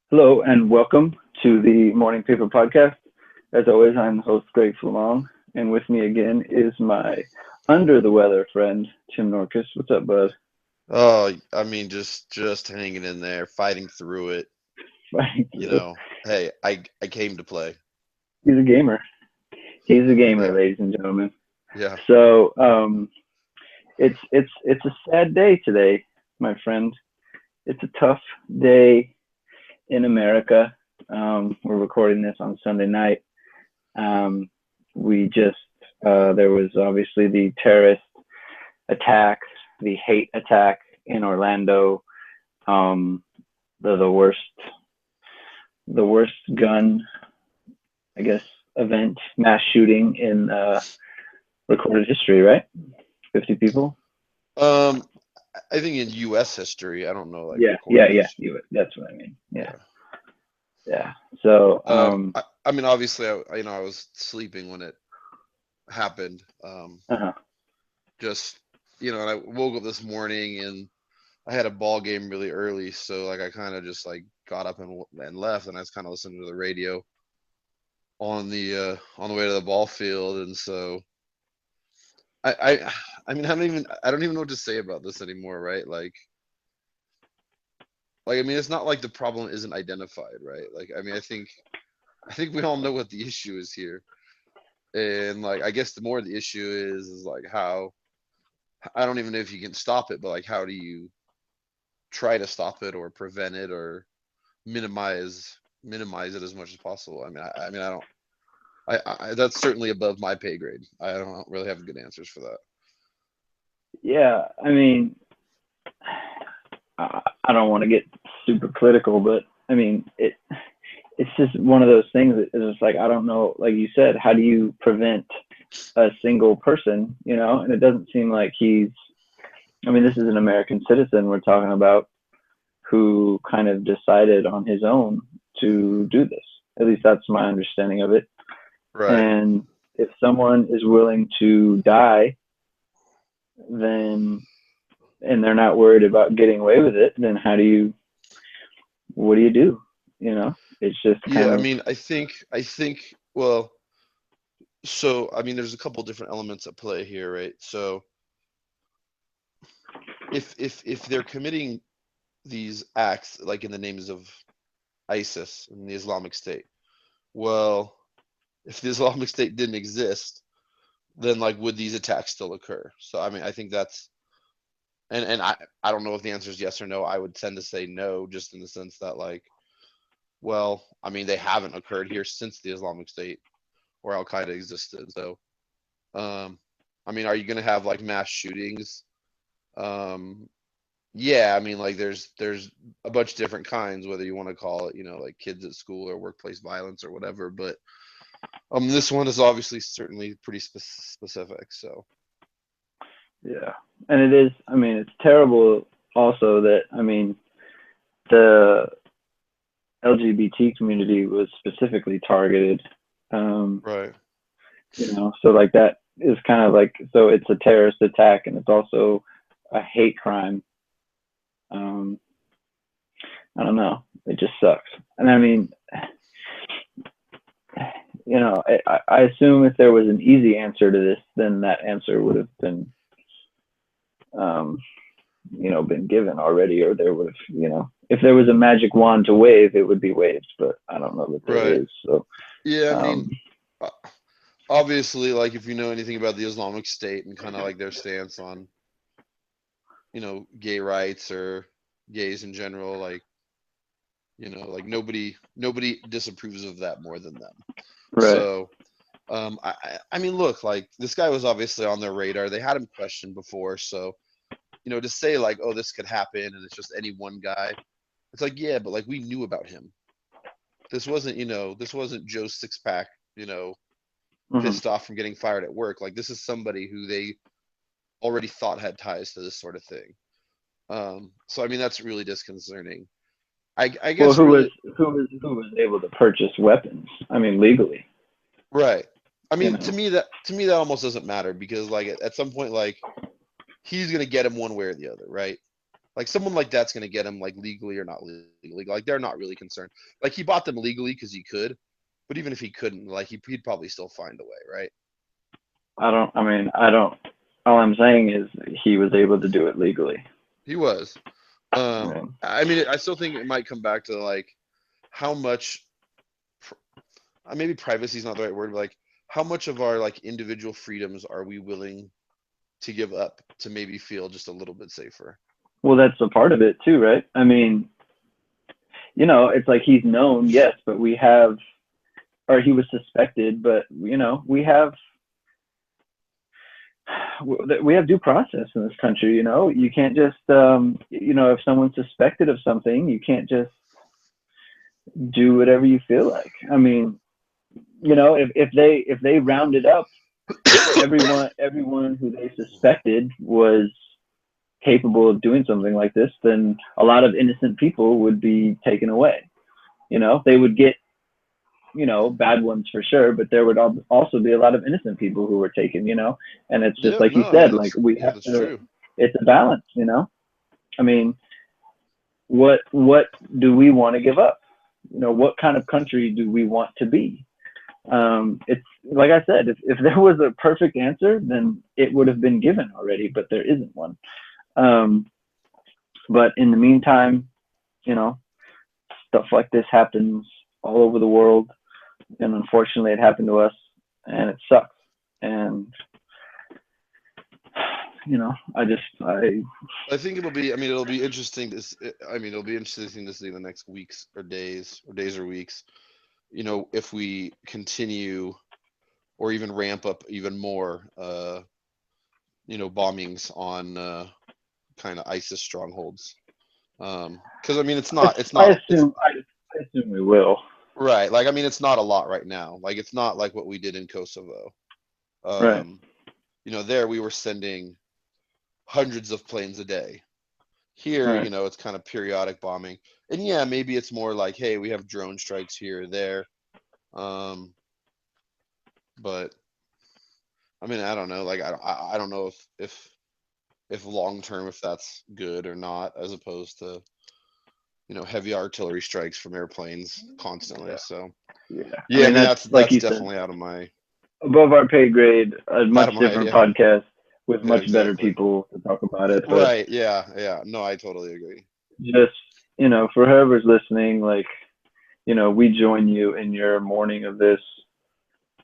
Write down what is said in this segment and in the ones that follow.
Hello and welcome to the Morning Paper Podcast. As always, I'm the host Greg Flamong, and with me again is my under the weather friend Tim Norcus. What's up, bud? Oh, I mean, just hanging in there, fighting through it. Hey, I came to play. He's a gamer. He's a gamer, Yeah, ladies and gentlemen. yeah. So it's a sad day today, my friend. It's a tough day in America. We're recording this on Sunday night. Um, we just there was obviously the terrorist attacks, the hate attack in Orlando, um, the worst gun, I guess, event, mass shooting in recorded history, right? 50 people. Um, I think in U.S. history, I don't know, like Yeah, yeah, recorded yeah. history. That's what I mean. Yeah, Yeah. yeah. So, I mean, obviously, I was sleeping when it happened. uh-huh. Just and I woke up this morning and I had a ball game really early, so like I kind of just like got up and left, and I was kind of listening to the radio on the way to the ball field, and so I, I I mean I don't even know what to say about this anymore, right? Like I mean it's not like the problem isn't identified, right? Like I mean I think we all know what the issue is here. And like I guess the more the issue is like how I don't even know if you can stop it, but like how do you try to stop it or prevent it or minimize it as much as possible? I mean I don't that's certainly above my pay grade. I don't really have good answers for that. Yeah, I mean, I don't want to get super political, but I mean, it's just one of those things that is just like I don't know, like you said, how do you prevent a single person, And it doesn't seem like he's. I mean, this is an American citizen we're talking about who kind of decided on his own to do this. At least that's my understanding of it. Right. And if someone is willing to die, then and they're not worried about getting away with it, then what do you do? It's just kind Yeah, I of. mean, I think well, so I mean there's a couple different elements at play here, right? So if they're committing these acts like in the names of ISIS and the Islamic State, well, if the Islamic State didn't exist, then like would these attacks still occur? So I mean, I think that's and I don't know if the answer is yes or no. I would tend to say no, just in the sense that like, well, I mean, they haven't occurred here since the Islamic State or Al Qaeda existed. So Um, I mean, are you going to have like mass shootings? Um, yeah, I mean, like there's a bunch of different kinds, whether you want to call it, like kids at school or workplace violence or whatever. But this one is obviously certainly pretty specific. So Yeah, and it is. I mean, it's terrible. Also, that I mean, the LGBT community was specifically targeted. Um, right, so like that is kind of like so it's a terrorist attack and it's also a hate crime. Um, I don't know. It just sucks. And I mean, I assume if there was an easy answer to this, then that answer would have been, um, been given already, or there would have, if there was a magic wand to wave, it would be waved. But I don't know that there right. is. So, Yeah, I um, mean, uh, obviously, like if you know anything about the Islamic State and kind of like their stance on, gay rights or gays in general, like nobody disapproves of that more than them. right. So I mean, look, like this guy was obviously on their radar. They had him questioned before, so to say like, oh, this could happen, and it's just any one guy. It's like, yeah, but like we knew about him. This wasn't Joe Sixpack, you know, Hmm. pissed off from getting fired at work. Like this is somebody who they already thought had ties to this sort of thing. So I mean, that's really disconcerting. I Well, guess really who was able to purchase weapons? I mean, legally. right. I You mean, to know. me that almost doesn't matter because like at some point like he's gonna get him one way or the other, right? Like someone like that's gonna get him like legally or not legally. Like they're not really concerned. Like he bought them legally because he could, but even if he couldn't, like he'd probably still find a way, right? I don't. All I'm saying is he was able to do it legally. He was. Right. I mean, I still think it might come back to like how much. Maybe privacy is not the right word, but like how much of our like individual freedoms are we willing to give up to maybe feel just a little bit safer? Well, that's a part of it too, right? I mean, it's like he's known, yes, but we have, or he was suspected, but we have due process in this country. You can't just, if someone's suspected of something, you can't just do whatever you feel like. I mean, if they rounded up everyone who they suspected was capable of doing something like this, then a lot of innocent people would be taken away. They would get, bad ones for sure, but there would also be a lot of innocent people who were taken, and it's just Yeah, like you no, said, like we have that's to, true. it's a balance, I mean, what do we want to give up? What kind of country do we want to be? It's like I said, if there was a perfect answer, then it would have been given already, but there isn't one. But in the meantime, stuff like this happens all over the world, and unfortunately it happened to us, and it sucks. And I think it'll be. I mean, it'll be interesting. It'll be interesting to see the next weeks or days or weeks. If we continue or even ramp up even more, bombings on kind of ISIS strongholds. Because I mean, it's not. I assume we will. Right. Like I mean, it's not a lot right now. Like it's not like what we did in Kosovo. Right. There we were sending hundreds of planes a day. Here, Right. it's kind of periodic bombing. And yeah, maybe it's more like, hey, we have drone strikes here or there. But I mean, I don't know. Like I don't know if long term if that's good or not, as opposed to heavy artillery strikes from airplanes constantly. Yeah. So Yeah. yeah, I mean that's like that's you definitely said, out of my above our pay grade, a much different yeah, podcast with yeah, much better exactly. people to talk about it. But Right, yeah. No, I totally agree. just, for whoever's listening, like, we join you in your morning of this.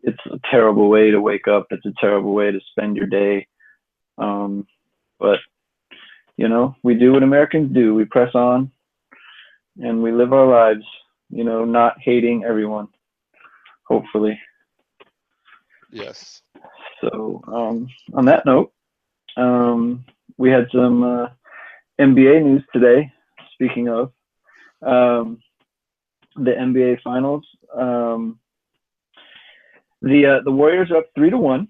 It's a terrible way to wake up. It's a terrible way to spend your day. But, we do what Americans do. We press on and we live our lives, not hating everyone, hopefully. Yes. So, on that note, we had some NBA news today. Speaking of the NBA Finals, the Warriors are up 3-1,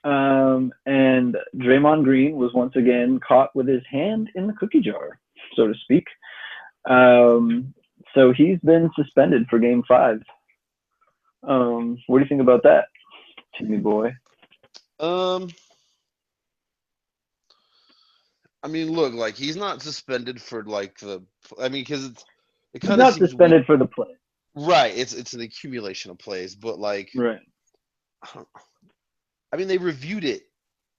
and Draymond Green was once again caught with his hand in the cookie jar, so to speak. So he's been suspended for Game 5. What do you think about that, Timmy boy? I mean, look, like he's not suspended for like because it He's kind of not seems weird. suspended for the play. Right, it's an accumulation of plays, but like, Right. I mean, they reviewed it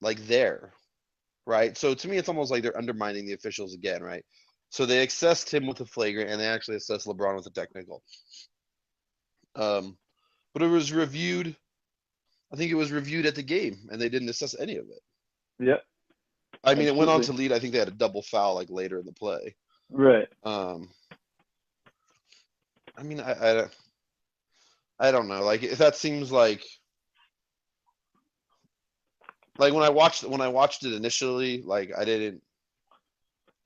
like there, right? So to me, it's almost like they're undermining the officials again, right? So they assessed him with a flagrant, and they actually assessed LeBron with a technical. But it was reviewed. I think it was reviewed at the game, and they didn't assess any of it. Yep. I mean, it went on to Absolutely. lead. I think they had a double foul like later in the play. Right. I mean, I don't know. Like if that seems like when I watched it initially, like I didn't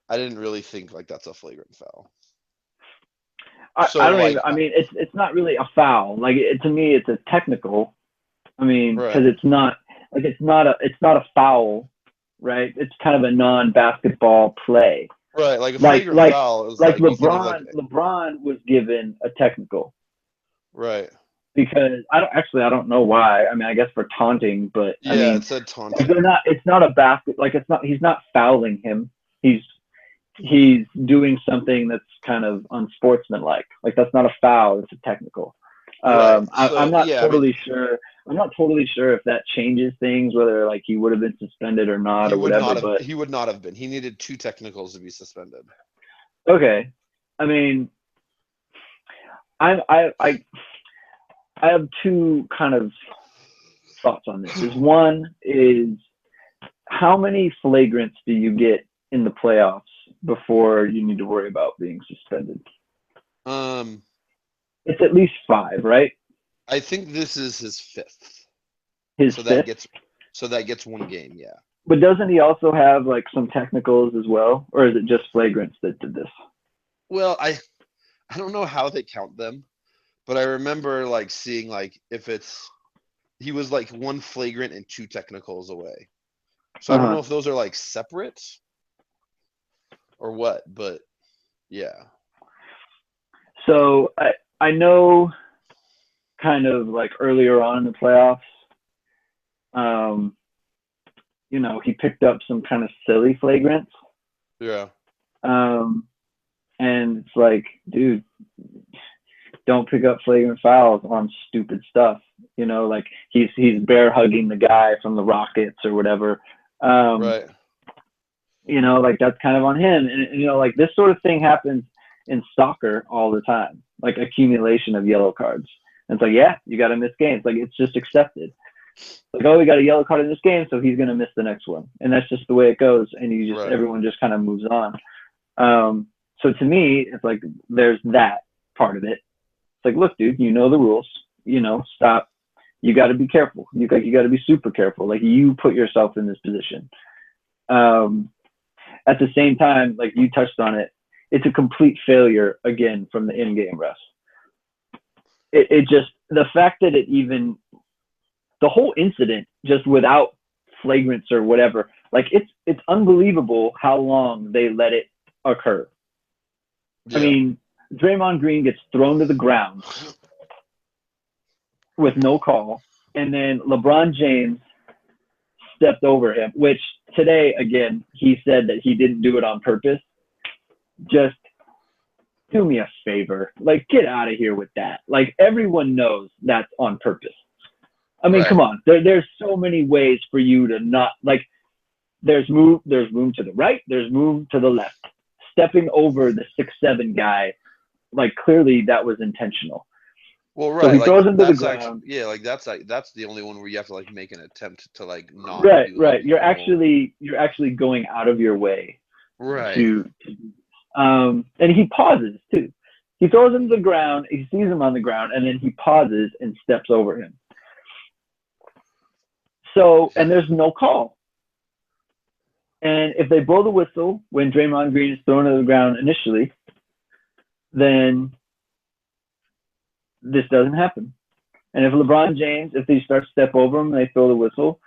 really think like that's a flagrant foul. I don't even. I mean, it's not really a foul. Like to me, it's a technical. I mean, because right. it's not a foul, right? It's kind of a non-basketball play. Right, like a flagrant foul is like LeBron. LeBron was given a technical. Right. Because I don't know why. I mean, I guess for taunting, but yeah, I mean, it said taunting. they're not. It's not a basket. Like it's not. He's not fouling him. He's he's doing something that's kind of unsportsmanlike. Like that's not a foul; it's a technical. Right. I'm So not yeah, I mean, totally sure. I'm not totally sure if that changes things, whether like he would have been suspended or not he or would whatever. not have. But He would not have been. He needed 2 technicals to be suspended. okay, I mean, I I have two kind of thoughts on this. Is one is how many flagrants do you get in the playoffs before you need to worry about being suspended? Um, It's at least five, right? I think this is his fifth. His So that fifth. gets so that gets 1 game. Yeah. But doesn't he also have like some technicals as well, or is it just flagrants that did this? Well, I don't know how they count them, but I remember like seeing like if it's he was like 1 flagrant and 2 technicals away. So I don't know Uh-huh. if those are like separate or what, but yeah. So I know kind of like earlier on in the playoffs, um, he picked up some kind of silly flagrants. Yeah. Um, and it's like, dude, don't pick up flagrant fouls on stupid stuff. Like he's bear hugging the guy from the Rockets or whatever. Right. Like that's kind of on him. And like this sort of thing happens in soccer all the time, like accumulation of yellow cards. And it's like, yeah, you got to miss games. Like it's just accepted. Like, oh, we got a yellow card in this game, so he's gonna miss the next one, and that's just the way it goes. And Right. everyone just kind of moves on. So to me, it's like there's that part of it. It's like, look, dude, you know the rules. Stop. You got to be careful. You got to be super careful. Like you put yourself in this position. At the same time, like you touched on it, it's a complete failure again from the in-game refs. It just the fact that the whole incident just without flagrants or whatever, like it's unbelievable how long they let it occur. Yeah. I mean, Draymond Green gets thrown to the ground with no call, and then LeBron James stepped over him, which today, again, he said that he didn't do it on purpose. Just do me a favor. Like, get out of here with that. Like, everyone knows that's on purpose. I mean, Right. come on. There's so many ways for you to not, like, there's room to the right, there's room to the left. Stepping over the 6'7" guy, like, clearly that was intentional. Well, So right. he Like throws him to the that's actually ground. yeah. Like that's the only one where you have to like make an attempt to like not Right, do like right. You're normal. actually going out of your way Right. to and he pauses too. He throws him to the ground, he sees him on the ground, and then he pauses and steps over him. So, and there's no call. And if they blow the whistle when Draymond Green is thrown to the ground initially, then this doesn't happen. And if LeBron James, if they start to step over him and they throw the whistle,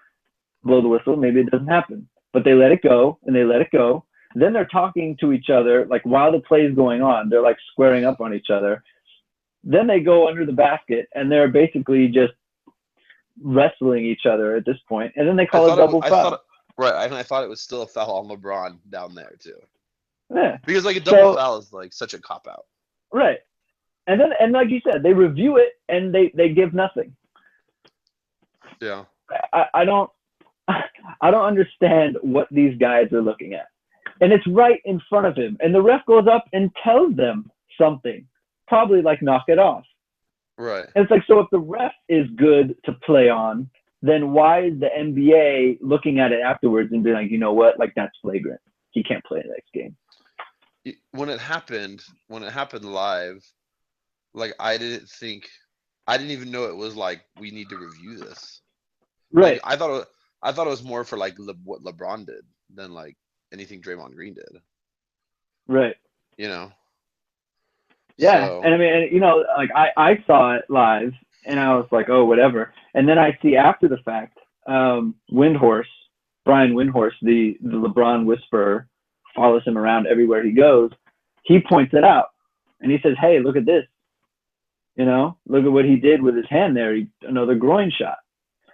blow the whistle, maybe it doesn't happen. But they let it go and they let it go. Then they're talking to each other, like while the play is going on, they're like squaring up on each other. Then they go under the basket and they're basically just wrestling each other at this point. And then they I call a thought it was. double I foul. thought right. I thought it was still a foul on LeBron down there too. Yeah. Because like a double foul is like such a cop out. Right. And like you said, they review it and they give nothing. Yeah. I don't understand what these guys are looking at. And it's right in front of him. And the ref goes up and tells them something. Probably like knock it off. Right. And it's like, so if the ref is good to play on, then why is the NBA looking at it afterwards and being like, you know what, like that's flagrant. He can't play the next game. When it happened live, like I didn't even know it was like we need to review this. Right. Like I thought it was more for like what LeBron did than like anything Draymond Green did. Right. You know. Yeah. So, And I mean, like I saw it live and I was like, oh, whatever. And then I see after the fact, Brian Windhorst, the LeBron whisperer, follows him around everywhere he goes. He points it out and he says, hey, look at this. Look at what he did with his hand there. Another groin shot.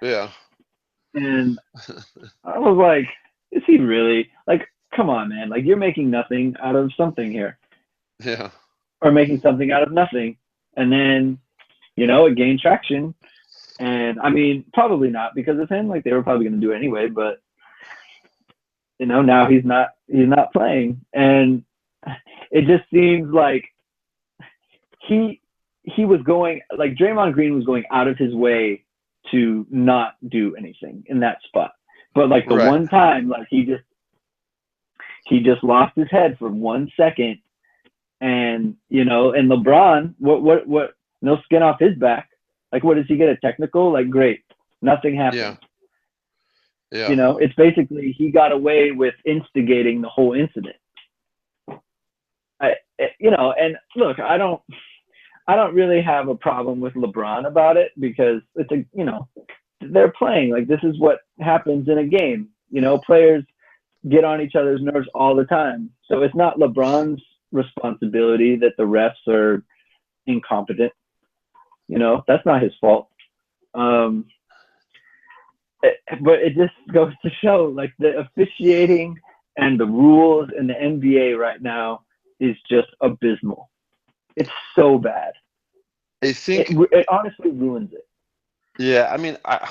yeah. And I was like, is he really? Like, come on, man. Like, you're making nothing out of something here, Yeah. or making something out of nothing. And then, it gained traction. And I mean, probably not because of him. Like, they were probably going to do it anyway, but now he's not playing. And it just seems like he was going, like, Draymond Green was going out of his way to not do anything in that spot. But like the Right. one time, like, he just lost his head for 1 second, and and LeBron, what no skin off his back. Like, what, does he get a technical? Like, great, nothing happened. Yeah. It's basically he got away with instigating the whole incident. And look, I don't really have a problem with LeBron about it, because it's they're playing. Like, this is what happens in a game. Players get on each other's nerves all the time. So it's not LeBron's responsibility that the refs are incompetent. That's not his fault. But it just goes to show, like, the officiating and the rules in the NBA right now is just abysmal. It's so bad. I think. It honestly ruins it. Yeah. I mean, I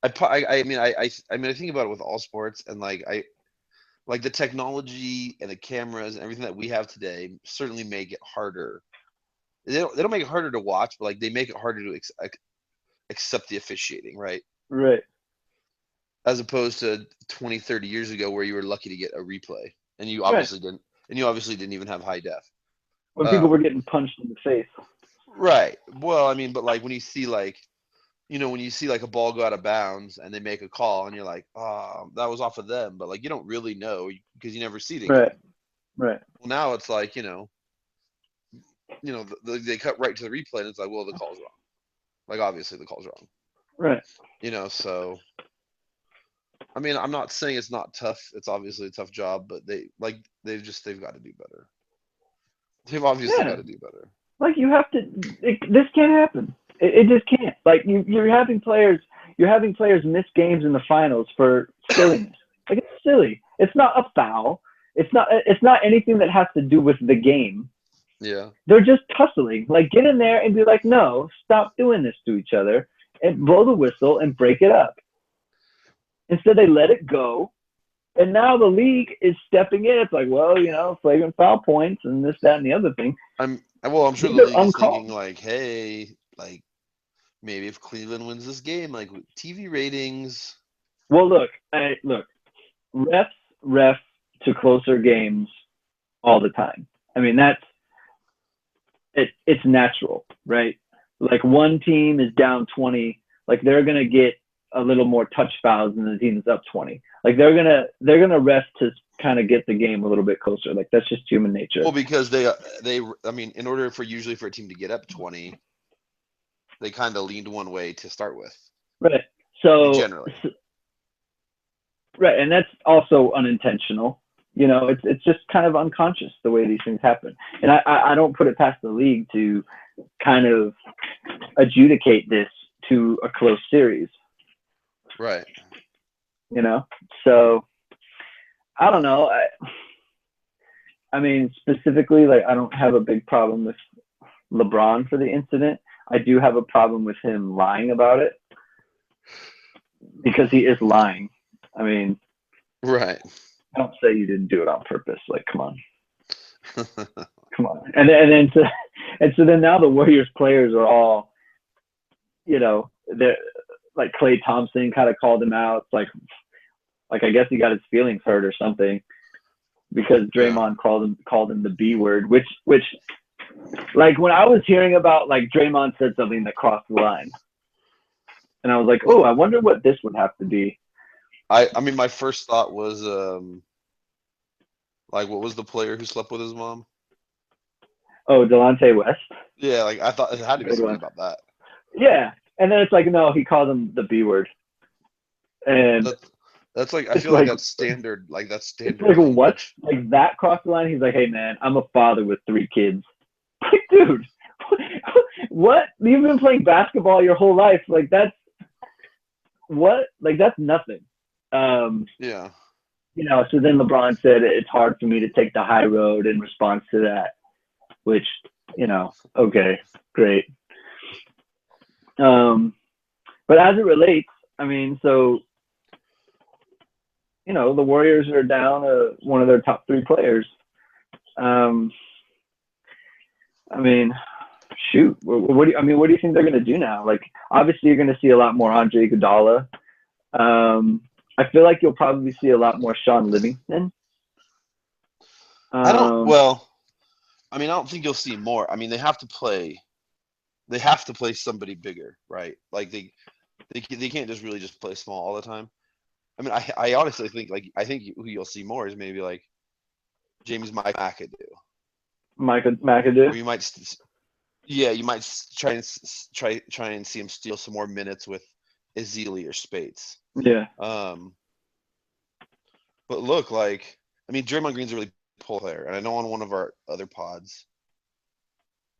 think about it with all sports, and like the technology and the cameras and everything that we have today certainly make it harder. They don't make it harder to watch, but like they make it harder to accept the officiating, right? Right. As opposed to 20, 30 years ago, where you were lucky to get a replay, and you obviously didn't even have high def. When people were getting punched in the face. Right. Well, I mean, but like when you see like a ball go out of bounds and they make a call, and you're like, oh, that was off of them, but like you don't really know because you never see it again. Right. Well, now it's like they cut right to the replay, and it's like, well, the call's wrong. Like, obviously the call's wrong. Right. So I mean, I'm not saying it's not tough. It's obviously a tough job, but they've got to do better. They've obviously got to do better. Like, you have to. This can't happen. It just can't. Like, you're having players miss games in the finals for silliness. Like, it's silly. It's not a foul. It's not anything that has to do with the game. Yeah. They're just tussling. Like, get in there and be like, no, stop doing this to each other, and blow the whistle and break it up. Instead, they let it go. And now the league is stepping in. It's like, well, flagrant foul points and this, that, and the other thing. I'm sure the league is thinking, like, hey, like, maybe if Cleveland wins this game, like, TV ratings. Well, look, refs to closer games all the time. I mean, it's natural, right? Like, one team is down 20, like, they're gonna get a little more touch fouls than the team is up 20. Like, they're gonna rest to kind of get the game a little bit closer. Like, that's just human nature. Well, because they I mean, in order for a team to get up 20, they kind of leaned one way to start with. Right. So generally. Right, and that's also unintentional. It's just kind of unconscious the way these things happen. And I don't put it past the league to kind of adjudicate this to a close series. Right. So I don't know. I mean, specifically, like, I don't have a big problem with LeBron for the incident. I do have a problem with him lying about it, because he is lying. I mean, right. Don't say you didn't do it on purpose. Like, come on. Come on. And so then now the Warriors players are all, they're like, Klay Thompson kind of called him out. Like I guess he got his feelings hurt or something, because Draymond called him the B word, which like, when I was hearing about, like, Draymond said something that crossed the line, and I was like, oh, I wonder what this would have to be. I mean, my first thought was, like, what was the player who slept with his mom? Oh, Delonte West? Yeah, like, I thought it had to be something about that. Yeah, and then it's like, no, he called him the B word. And that's like, I feel like that's standard. Like, that's standard. Like, what? Like, that crossed the line? He's like, hey, man, I'm a father with 3 kids. Like, dude, what? You've been playing basketball your whole life. Like, that's what? Like, that's nothing. Yeah. So then LeBron said it's hard for me to take the high road in response to that, which, okay, great. But as it relates, I mean, so, the Warriors are down one of their top three players. Um, I mean, shoot, what do you think they're going to do now? Like, obviously, you're going to see a lot more Andre Iguodala. I feel like you'll probably see a lot more Sean Livingston. I don't. Um, Well, I mean, I don't think you'll see more. I mean, they have to play. They have to play somebody bigger, right? Like they can't just play small all the time. I mean, I honestly think I think who you'll see more is maybe like James Mike McAdoo, Michael McAdoo. or you might, yeah, you might try and see him steal some more minutes with Ezeli or Spates. Yeah. Um, but look, like I mean, Draymond Green's a really pull player, and I know on one of our other pods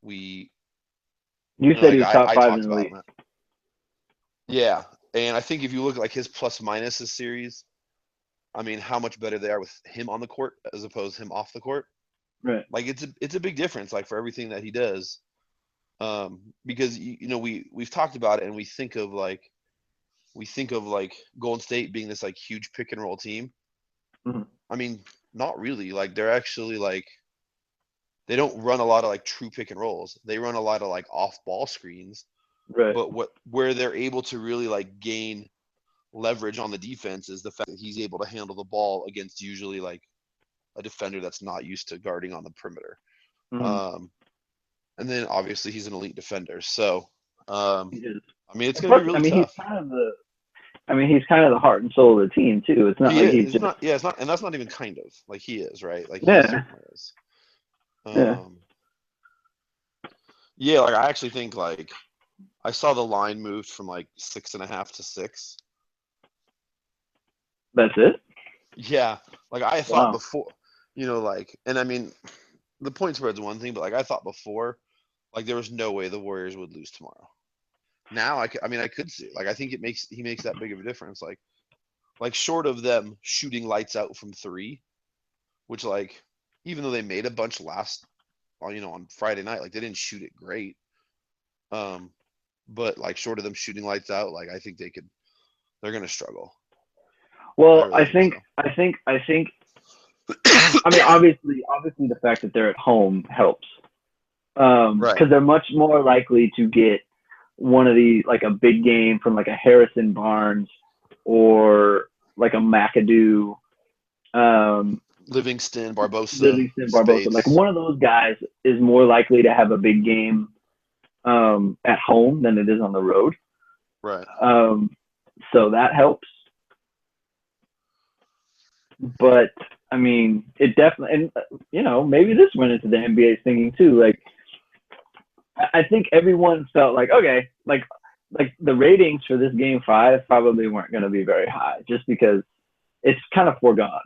we You said like he was top I five talked in the about league. him. Yeah, and I think if you look at like his plus minus this series, I mean, how much better they are with him on the court as opposed to him off the court. Right. Like it's a big difference, like for everything that he does. Because we've talked about it, and we think of like Golden State being this like huge pick and roll team. Mm-hmm. I mean, not really. Like they're actually like they don't run a lot of like true pick and rolls. They run a lot of like off ball screens. Right. But where they're able to really like gain leverage on the defense is the fact that he's able to handle the ball against usually like a defender that's not used to guarding on the perimeter. Mm-hmm. Um, and then obviously he's an elite defender. So, He is. I mean, it's And going to plus, be I really mean, tough. he's kind of the heart and soul of the team too. It's not He like is. he's It's just. not. Yeah, it's not. And that's not even kind of like he is, right? Like he Yeah. certainly is. Yeah. Um, yeah, like I actually think like I saw the line moved from like 6.5 to 6. That's it. Yeah, like I thought Wow. before, like, and I mean, the point spread's one thing, but like I thought before, like there was no way the Warriors would lose tomorrow. Now I mean, I could see it. Like I think he makes that big of a difference. Like short of them shooting lights out from three, which like even though they made a bunch on Friday night, like they didn't shoot it great. But like short of them shooting lights out, like I think they're gonna struggle. I Well, really think so. I think. I mean, obviously, the fact that they're at home helps. Right. Because they're much more likely to get one of these, like a big game from like a Harrison Barnes or like a McAdoo, um, Livingston, Barbosa, Livingston, Barbosa. Like Spates. one of those guys is more likely to have a big game at home than it is on the road. Right. Um, so that helps. But I mean, it definitely, and maybe this went into the NBA's thinking too. Like, I think everyone felt like, okay, like the ratings for this game five probably weren't going to be very high, just because it's kind of foregone,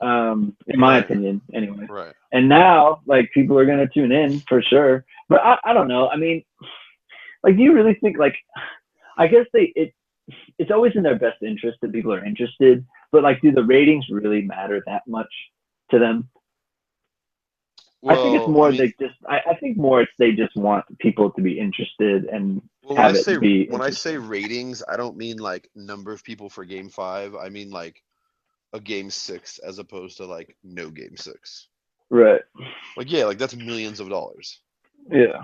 in my Right. opinion, anyway. Right. And now, like, people are going to tune in for sure. But I don't know. I mean, like, do you really think like? I guess it's always in their best interest that people are interested, but like, do the ratings really matter that much to them? I think it's Well, I more mean, they just. I think more it's they just want people to be interested and well, have it be when I say interesting. ratings, I don't mean like number of people for game 5. I mean like a game 6 as opposed to like no game 6. Right. Like yeah, like that's millions of dollars. Yeah.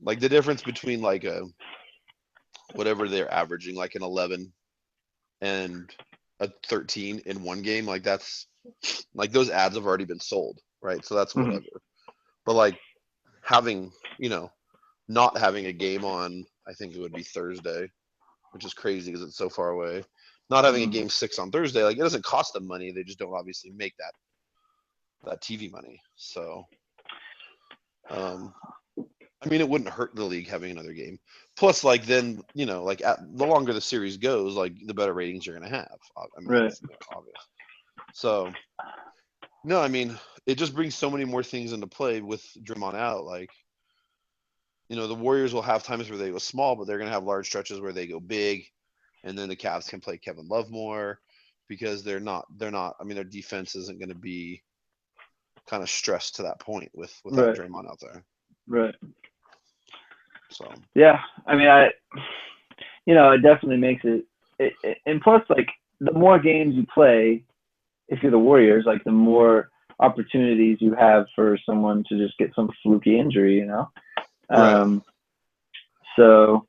Like the difference between like a whatever they're averaging, like an 11 and a 13 in one game, like that's like those ads have already been sold, right? So that's Hmm. whatever. But like having, not having a game on, I think it would be Thursday, which is crazy because it's so far away. Not having a Hmm. game 6 on Thursday, like it doesn't cost them money. They just don't obviously make that TV money. So, um, I mean, it wouldn't hurt the league having another game. Plus, like then, like the longer the series goes, like the better ratings you're gonna have. I mean, Right. that's obvious. So, no, I mean, it just brings so many more things into play with Draymond out. Like, the Warriors will have times where they go small, but they're gonna have large stretches where they go big, and then the Cavs can play Kevin Love more. because they're not. I mean, their defense isn't going to be kind of stressed to that point without Right. Draymond out there. Right. So Yeah. I mean, it definitely makes it, and plus, like, the more games you play, if you're the Warriors, like, the more opportunities you have for someone to just get some fluky injury, right. So,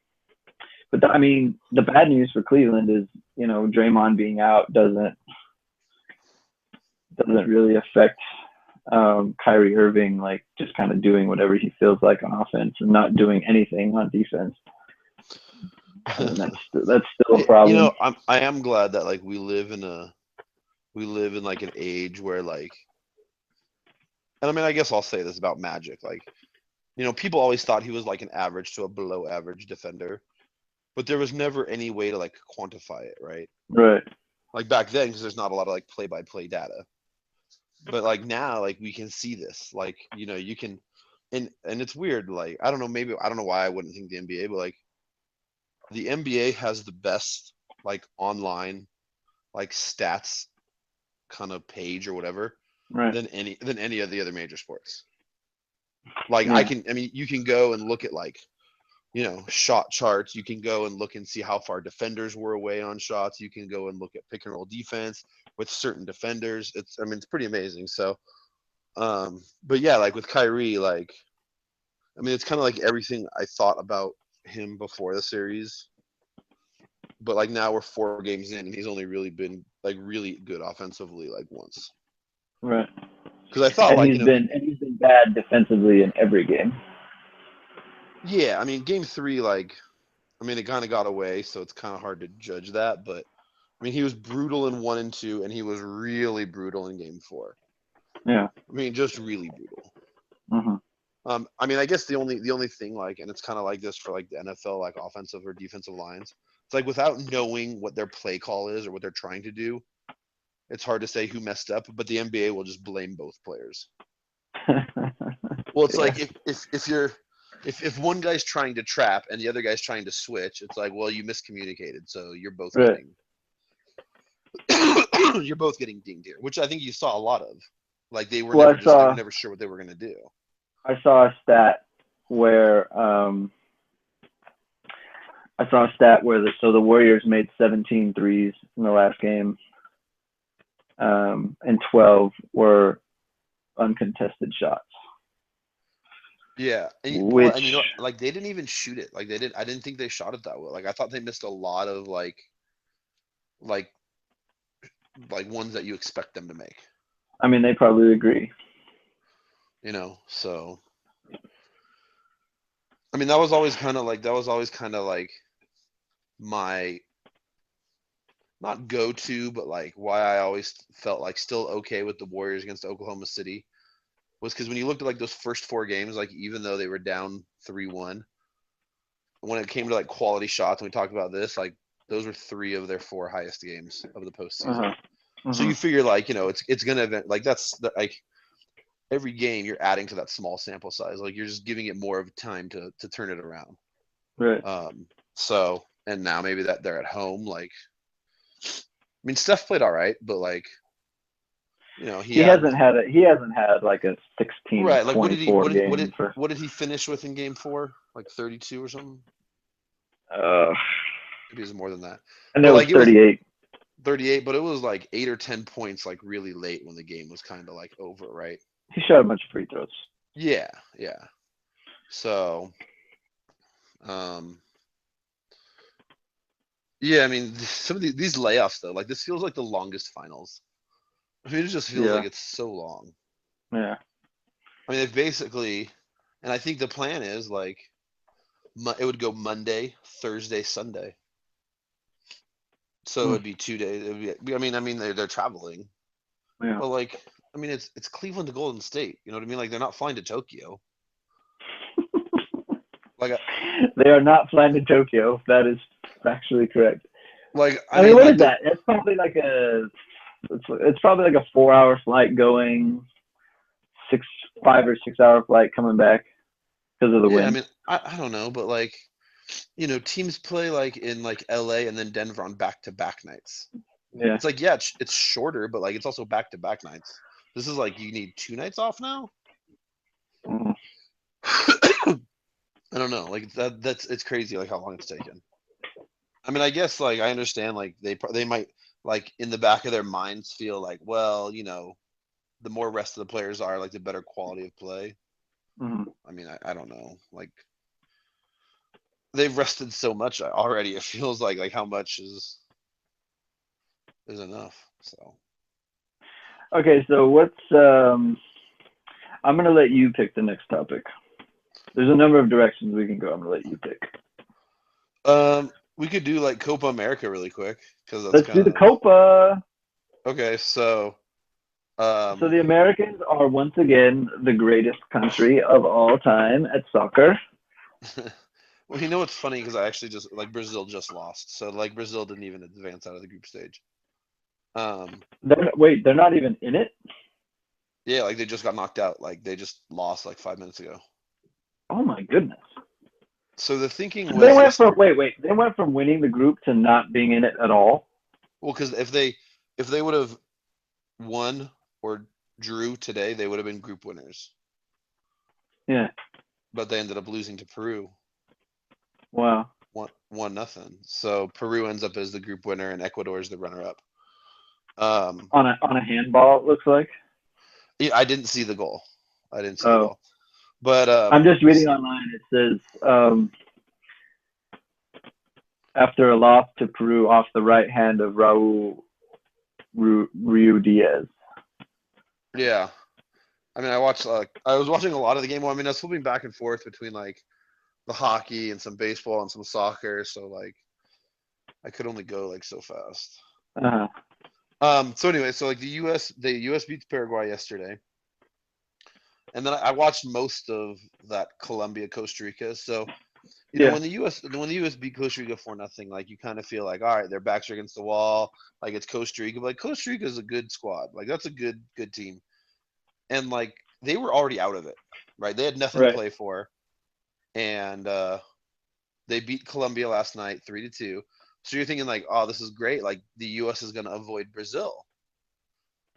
but I mean, the bad news for Cleveland is, Draymond being out doesn't really affect Kyrie Irving, like, just kind of doing whatever he feels like on offense and not doing anything on defense. And that's still a problem. I am glad that like we live in like an age where like, and I mean, I guess I'll say this about Magic, like, people always thought he was like an average to a below average defender, but there was never any way to like quantify it, right? Right. Like back then, because there's not a lot of like play by play data. But like now, like we can see this, like, you can, and it's weird. Like, I don't know, maybe I don't know why I wouldn't think the NBA, but like the NBA has the best like online like stats kind of page or whatever Right. than any of the other major sports. Like Yeah. I mean, you can go and look at like, shot charts. You can go and look and see how far defenders were away on shots. You can go and look at pick and roll defense with certain defenders. I mean, it's pretty amazing. So, but yeah, like with Kyrie, like, I mean, it's kind of like everything I thought about him before the series. But like now we're 4 games in, and he's only really been like really good offensively like once. Right. Because I thought And like, he's been bad defensively in every game. yeah, I mean, game 3, like, I mean, it kind of got away, so it's kind of hard to judge that. But I mean, he was brutal in 1 and 2, and he was really brutal in game 4. Yeah. I mean, just really brutal. Mm-hmm. I mean, I guess the only thing, like, and it's kind of like this for like the NFL, like offensive or defensive lines. It's like without knowing what their play call is or what they're trying to do, it's hard to say who messed up. But the NBA will just blame both players. Well, it's Yeah. like if one guy's trying to trap and the other guy's trying to switch, it's like, well, you miscommunicated, so you're both Right. you're both getting dinged here, which I think you saw a lot of. Like they were Well, they were never sure what they were gonna do. I saw a stat where the Warriors made 17 threes in the last game, and 12 were uncontested shots. Yeah, and Which, like they didn't even shoot it. Like they didn't. I didn't think they shot it that well. Like I thought they missed a lot of like ones that you expect them to make. I mean, they probably agree. So I mean that was always kind of like my not go to, but like why I always felt like still okay with the Warriors against Oklahoma City was because when you looked at like those first 4 games, like even though they were down 3-1, when it came to like quality shots, and we talked about this, like those were 3 of their 4 highest games of the postseason. Uh-huh. So you figure like it's gonna like like every game you're adding to that small sample size, like you're just giving it more of time to turn it around. Right. So and now maybe that they're at home, like I mean Steph played all right, but like he hasn't had like a 16 right. Like 24 game for. What did he finish with in game 4? Like 32 or something? Maybe it was more than that. And it was like 38. 38, but it was like 8 or 10 points like really late when the game was kind of like over, right? He shot a bunch of free throws. Yeah. So, yeah, I mean, some of these layoffs though, like this feels like the longest finals. I mean, it just feels like it's so long. Yeah. I mean, they basically, and I think the plan is like, it would go Monday, Thursday, Sunday. So it would be 2 days. It would be, I mean, they're traveling. Yeah. But like, I mean, it's Cleveland to Golden State. You know what I mean? Like they're not flying to Tokyo. Like they are not flying to Tokyo. That is factually correct. Like I mean, what is that? It's probably like it's probably like a 4-hour flight going, 5 or 6 hour flight coming back because of the wind. I mean, I don't know, but like, teams play like in like LA and then Denver on back-to-back nights. Yeah. It's like, yeah, it's shorter, but like it's also back-to-back nights. This is like you need 2 nights off now. Mm. I don't know, like that's it's crazy, like how long it's taken. I mean, I guess like I understand, like they might like in the back of their minds feel like, well, the more rest of the players are, like the better quality of play. Mm. I mean, I don't know, like they've rested so much already. It feels like how much is enough. So Okay, so I'm gonna let you pick the next topic. There's a number of directions we can go. I'm gonna let you pick. we could do like Copa America really quick because that's Let's do kind the of Copa. okay. So So um, the Americans are once again the greatest country of all time at soccer. well, you know what's funny because I actually just like Brazil just lost, so like Brazil didn't even advance out of the group stage. Um, They're not even in it. yeah, like they just got knocked out. Like they just lost like 5 minutes ago. Oh my goodness. So the thinking So they was went from yesterday. they went from winning the group to not being in it at all. Well, because if they would have won or drew today, they would have been group winners. Yeah. But they ended up losing to Peru, Wow. 1-0. So Peru ends up as the group winner, and Ecuador is the runner-up. On a handball, it looks like. Yeah, I didn't see the goal. I didn't see the Oh, goal. But I'm just reading online. It says after a loss to Peru off the right hand of Raul Rio Diaz. yeah, I mean, I was watching a lot of the game. Well, I mean, I was flipping back and forth between like the hockey and some baseball and some soccer. So like, I could only go like so fast. Uh-huh. So anyway, so like the US beats Paraguay yesterday, and then I watched most of that Colombia Costa Rica. So Yeah. when the US beat Costa Rica 4-0, like you kind of feel like, all right, their backs are against the wall, like it's Costa Rica, but like Costa Rica is a good squad, like that's a good team, and like they were already out of it, right? They had nothing to Right. play for, and they beat Colombia last night 3-2. So you're thinking like, oh, this is great, like the US is gonna avoid Brazil.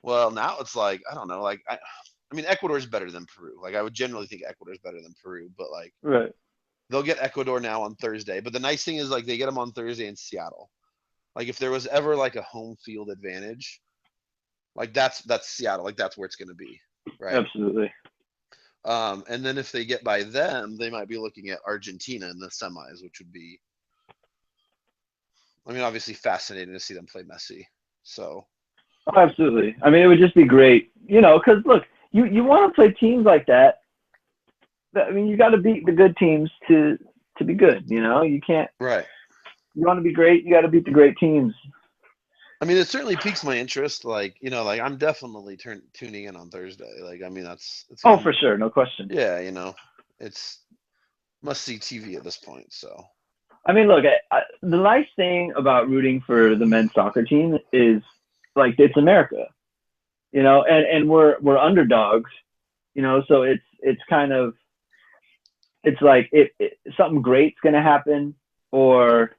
Well, now it's like I don't know, like I mean Ecuador is better than Peru. Like I would generally think Ecuador is better than Peru, but like Right. they'll get Ecuador now on Thursday. But the nice thing is like they get them on Thursday in Seattle. Like if there was ever like a home field advantage, like that's Seattle. Like that's where it's going to be, right? Absolutely. And then if they get by them, they might be looking at Argentina in the semis, which would be, I mean, obviously fascinating to see them play Messi. So Oh, absolutely. I mean, it would just be great, because look, you want to play teams like that. I mean, you got to beat the good teams to be good. You can't. right. You want to be great, you got to beat the great teams. I mean, it certainly piques my interest. Like, like I'm definitely tuning in on Thursday. Like, I mean, it's Oh, gonna for be, sure, no question. yeah, it's must see TV at this point. So, I mean, look, the nice thing about rooting for the men's soccer team is like it's America, and we're underdogs, so it's kind of it's like something great's gonna happen or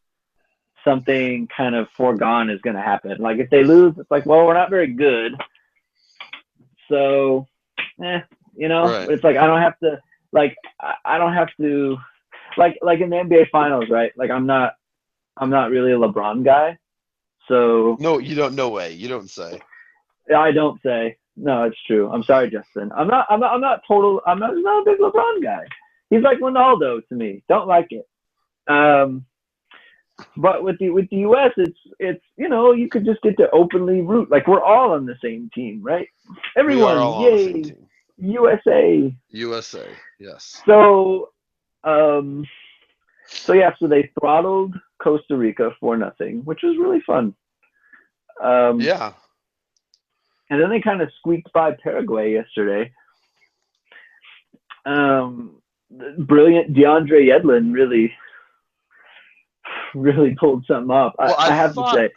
something kind of foregone is gonna happen. Like if they lose, it's like, well, we're not very good, so right. it's like I don't have to I don't have to like in the NBA finals, right? Like I'm not really a LeBron guy, so No, you don't. No way. You don't say. I don't say no. It's true. I'm sorry, Justin. I'm not a big LeBron guy. He's like Ronaldo to me. Don't like it. But with the US, it's you could just get to openly root. Like we're all on the same team, right? We are Everyone, all on the same yay, team. USA. USA. Yes. So um, so they throttled Costa Rica 4-0, which was really fun. Um, Yeah. and then they kind of squeaked by Paraguay yesterday. Brilliant DeAndre Yedlin really pulled something off. Well, I I have to thought say.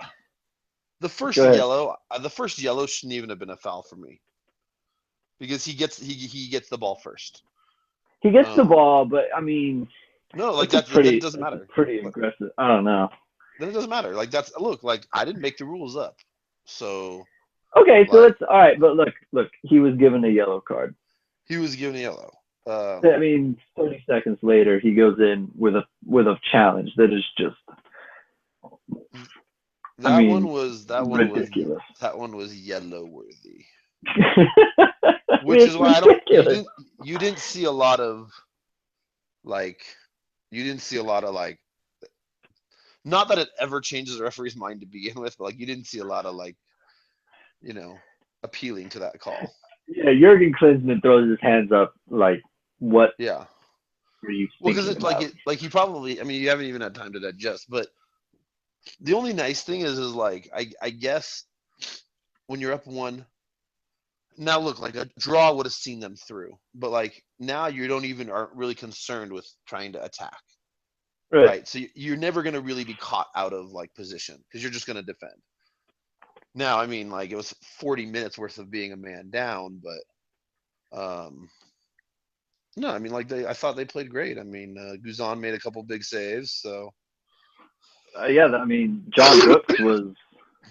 the first Go ahead. yellow, the first yellow shouldn't even have been a foul for me because he gets the ball first. He gets the Um, ball, but I mean, no, like that's a that pretty doesn't that's a matter. pretty But aggressive. I don't know. then it doesn't matter. Like look, like I didn't make the rules up. So Okay, so like it's all right. But look, he was given a yellow card. he was given a yellow. I mean, 30 seconds later, he goes in with a challenge that is just, I That one mean, was ridiculous. that one was yellow worthy. Which is It's why I don't ridiculous. you didn't see a lot of like you didn't see a lot of like not that it ever changes a referee's mind to begin with, but like you didn't see a lot of like, you know, appealing to that call. Yeah, Jurgen Klinsmann throws his hands up like, what Yeah. were you Well, because thinking it's like about? he probably, I mean, you haven't even had time to digest, but the only nice thing is like I guess when you're up one, now look, like a draw would have seen them through, but like now you don't even aren't really concerned with trying to attack, Right. right? So you're never going to really be caught out of like position because you're just going to defend. Now, I mean, like it was 40 minutes worth of being a man down, but no, I mean, like I thought they played great. I mean, Guzan made a couple big saves, so Yeah, I mean, John Brooks was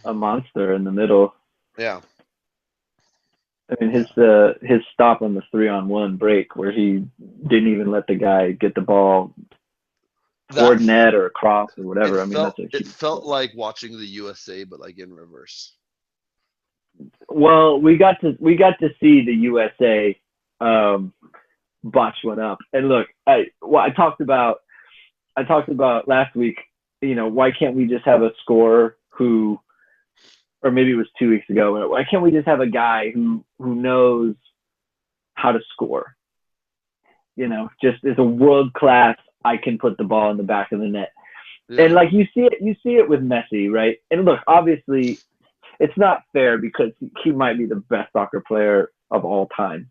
a monster in the middle. yeah, I mean, yeah. his stop on the 3-on-1 break where he didn't even let the guy get the ball toward That's net or across or whatever. I mean, that's a it huge felt play. like watching the USA, but like in reverse. Well, we got to see the USA um, botch one up. And look, I talked about last week. You know, why can't we just have a scorer who, or maybe it was 2 weeks ago? Why can't we just have a guy who knows how to score? You know, just is a world class. I can put the ball in the back of the net. And Yeah, like you see it with Messi, right? And look, obviously, it's not fair because he might be the best soccer player of all time.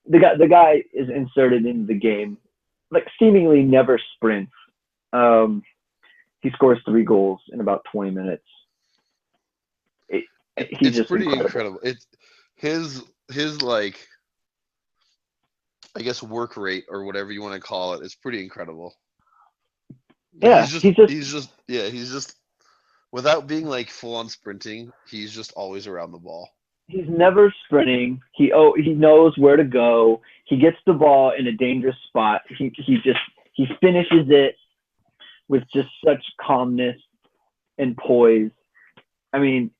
The guy is inserted into the game, like seemingly never sprints. Um, he scores 3 goals in about 20 minutes. It, he's it's just pretty incredible. incredible. It's his like I guess work rate or whatever you want to call it is pretty incredible. Like Yeah, he's just without being like full on sprinting, he's just always around the ball. he's never sprinting. He knows where to go. He gets the ball in a dangerous spot. He finishes it with just such calmness and poise. I mean,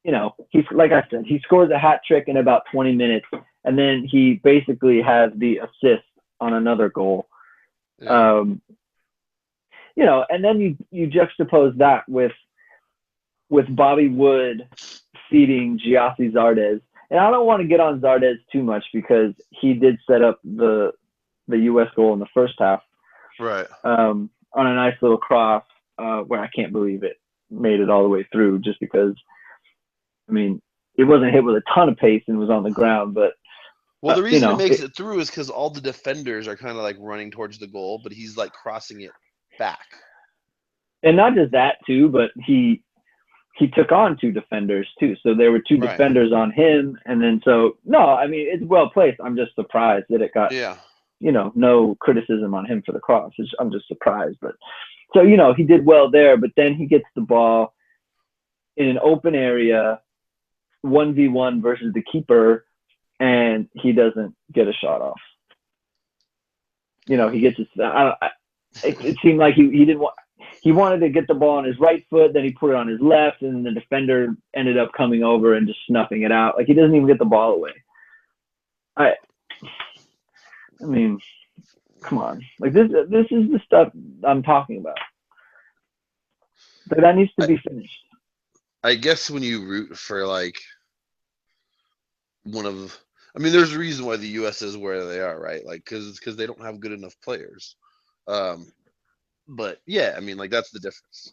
you know, he's like I said, he scores a hat trick in about 20 minutes, and then he basically has the assist on another goal. Yeah. Um, you know, and then you juxtapose that with Bobby Wood feeding Giassi Zardes. And I don't want to get on Zardes too much because he did set up the U.S. goal in the first half Right. On a nice little cross where I can't believe it made it all the way through just because, I mean, it wasn't hit with a ton of pace and was on the ground, but, Well, the you reason it know, makes it through is because all the defenders are kind of like running towards the goal, but he's like crossing it back. and not just that too, but he took on 2 defenders too. So there were 2 Right. defenders on him. And then so, no, I mean, it's well placed. I'm just surprised that it got, Yeah. you know, no criticism on him for the cross. I'm just surprised. But so, you know, he did well there, but then he gets the ball in an open area, 1v1 versus the keeper, and he doesn't get a shot off. You know, he gets his, it seemed like he didn't want, he wanted to get the ball on his right foot, then he put it on his left, and the defender ended up coming over and just snuffing it out. Like he doesn't even get the ball away. I mean, come on. Like this is the stuff I'm talking about. But that needs to I, be finished. I guess when you root for like one of, I mean, there's a reason why the U.S. is where they are, right? Like, because they don't have good enough players. Um, but yeah, I mean, like that's the difference.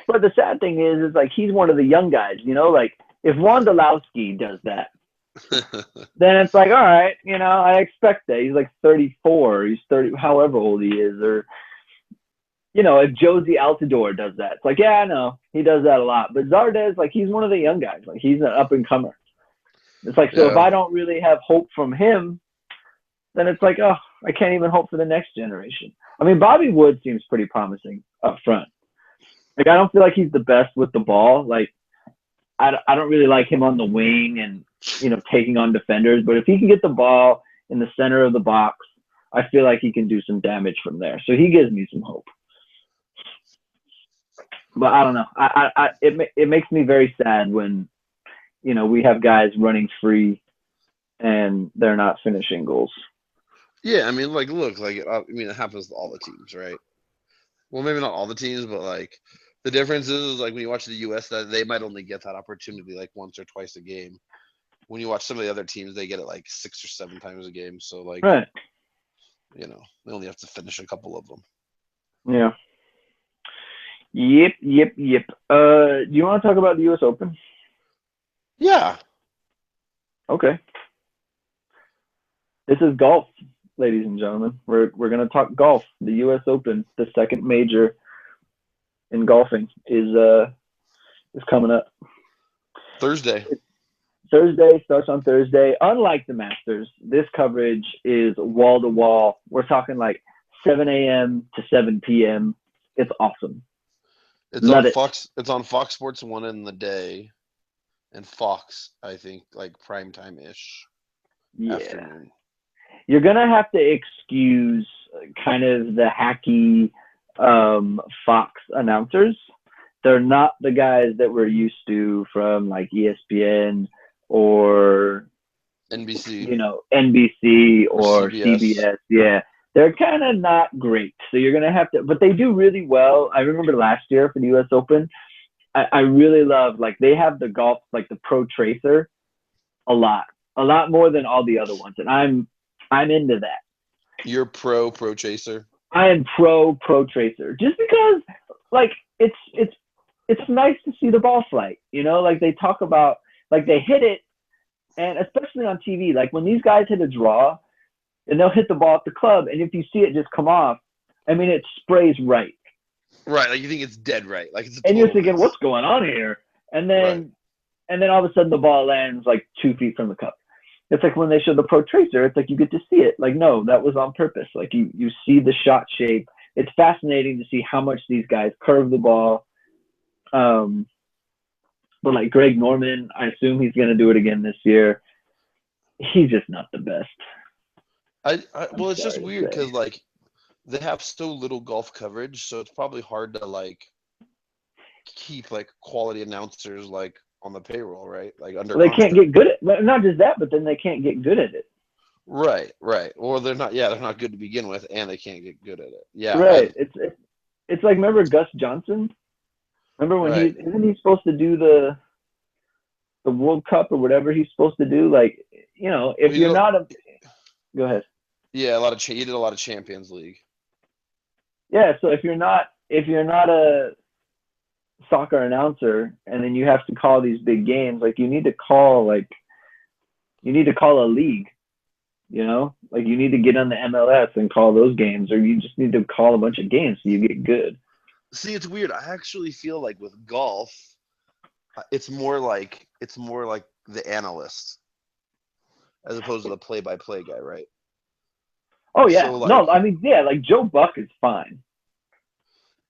But the sad thing is like he's one of the young guys, you know, like if Wondolowski does that, then it's like, all right, you know, I expect that. He's like 34, he's 30, however old he is, or you know, if Josie Altidore does that, it's like, yeah, I know he does that a lot. But Zardes, like, he's one of the young guys. Like, he's an up and comer. It's like, so if Yeah. I don't really have hope from him, then it's like, oh, I can't even hope for the next generation. I mean, Bobby Wood seems pretty promising up front. Like I don't feel like he's the best with the ball. Like I don't really like him on the wing and taking on defenders. But if he can get the ball in the center of the box, I feel like he can do some damage from there. So he gives me some hope. But I don't know. It makes me very sad when we have guys running free and they're not finishing goals. Yeah, I mean, like, look, like, I mean, it happens to all the teams, right? Well, maybe not all the teams, but like, the difference is like when you watch the U.S., that they might only get that opportunity like once or twice a game. When you watch some of the other teams, they get it like 6 or 7 times a game. So like, Right. they only have to finish a couple of them. Yeah. Yep. Do you want to talk about the U.S. Open? Yeah. Okay. This is golf, ladies and gentlemen. We're gonna talk golf. The U.S. Open, the second major in golfing, is coming up. Thursday. Thursday starts on Thursday. Unlike the Masters, this coverage is wall to wall. We're talking like 7 a.m. to 7 p.m. It's awesome. It's Love on it. Fox. It's on Fox Sports 1 in the day, and Fox, I think, like prime time ish Yeah. afternoon. You're gonna have to excuse kind of the hacky Fox announcers. They're not the guys that we're used to from like ESPN or NBC NBC or or CBS. CBS. Yeah, they're kind of not great. So you're gonna have to, but they do really well. I remember last year for the U.S. Open, I really love like they have the golf like the Pro Tracer a lot more than all the other ones, and I'm into that. You're pro chaser. I am Pro Tracer just because like it's nice to see the ball flight. Like they talk about like they hit it, and especially on TV, like when these guys hit a draw and they'll hit the ball at the club, and if you see it just come off, I mean it sprays right, Right, like you think it's dead right, like it's a and you're total thinking, miss. what's going on here? And Right. then all of a sudden the ball lands like 2 feet from the cup. It's like when they show the Pro Tracer, it's like you get to see it. Like, no, that was on purpose. Like you see the shot shape. It's fascinating to see how much these guys curve the ball. But like Greg Norman, I assume he's going to do it again this year. He's just not the best. Well, it's just Sorry to weird say. because like they have so little golf coverage, so it's probably hard to like keep like quality announcers like on the payroll, right? Like under Well, they can't contract. get good at not just that, but then they can't get good at it. Right. Or they're not. Yeah, they're not good to begin with, and they can't get good at it. Yeah, Right. It's like remember Gus Johnson? Remember when right. isn't he supposed to do the World Cup or whatever he's supposed to do? Like, Well, if you're not a go ahead. yeah, a lot of he did a lot of Champions League. Yeah, so if you're not a soccer announcer and then you have to call these big games, like you need to call a league, like you need to get on the MLS and call those games, or you just need to call a bunch of games so you get good. See, it's weird. I actually feel like with golf, it's more like the analyst as opposed to the play-by-play guy, right? Oh yeah, So no, like, I mean yeah, like Joe Buck is fine.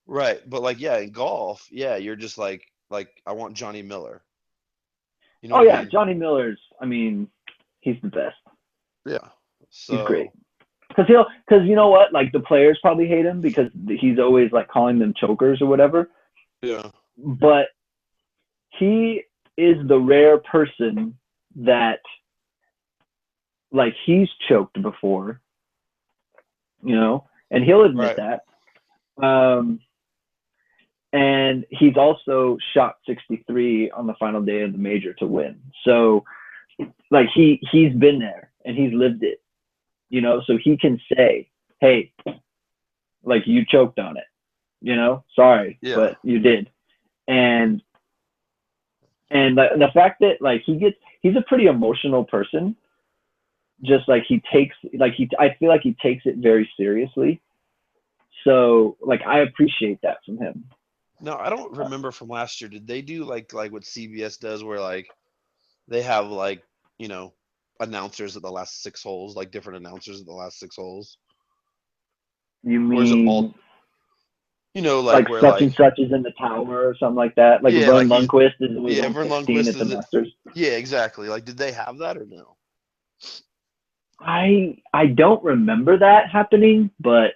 right, but like, yeah, in golf, yeah, you're just like I want Johnny Miller. You know Oh what I yeah, mean? Johnny Miller's. I mean, he's the best. Yeah. He's great. So Because you know what, like the players probably hate him because he's always like calling them chokers or whatever. yeah, But he is the rare person that like he's choked before, and he'll admit right. that. Um, and he's also shot 63 on the final day of the major to win. So like he's been there and he's lived it, so he can say, hey, like you choked on it, sorry, Yeah. but you did. And the fact that like he's a pretty emotional person, just like he takes like he I feel like he takes it very seriously. So like I appreciate that from him. No, I don't remember from last year. Did they do like what CBS does, where like they have like you know announcers at the last 6 holes, like different announcers at the last 6 holes, You or is it all? mean Like like where such and like, such is in the tower or something like that. Like yeah, Vern like he's, Lundquist was yeah, on Vern 16 Lundquist at the is it. Masters. Yeah, exactly. Like, did they have that or no? I don't remember that happening, but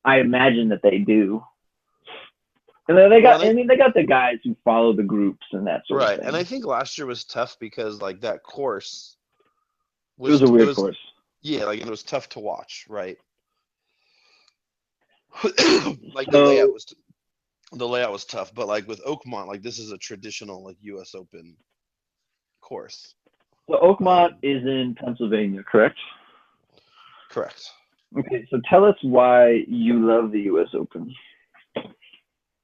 I imagine that they do. And then they Well, got, I mean, they got the guys who follow the groups and that sort of right, and I thing. think last year was tough because like that course It was a it weird was, course. yeah, like it was tough to watch, right? Like So the layout was tough, but like with Oakmont, like this is a traditional like U.S. Open course. So Oakmont Um, is in Pennsylvania, correct? correct. Okay, so tell us why you love the U.S. Open.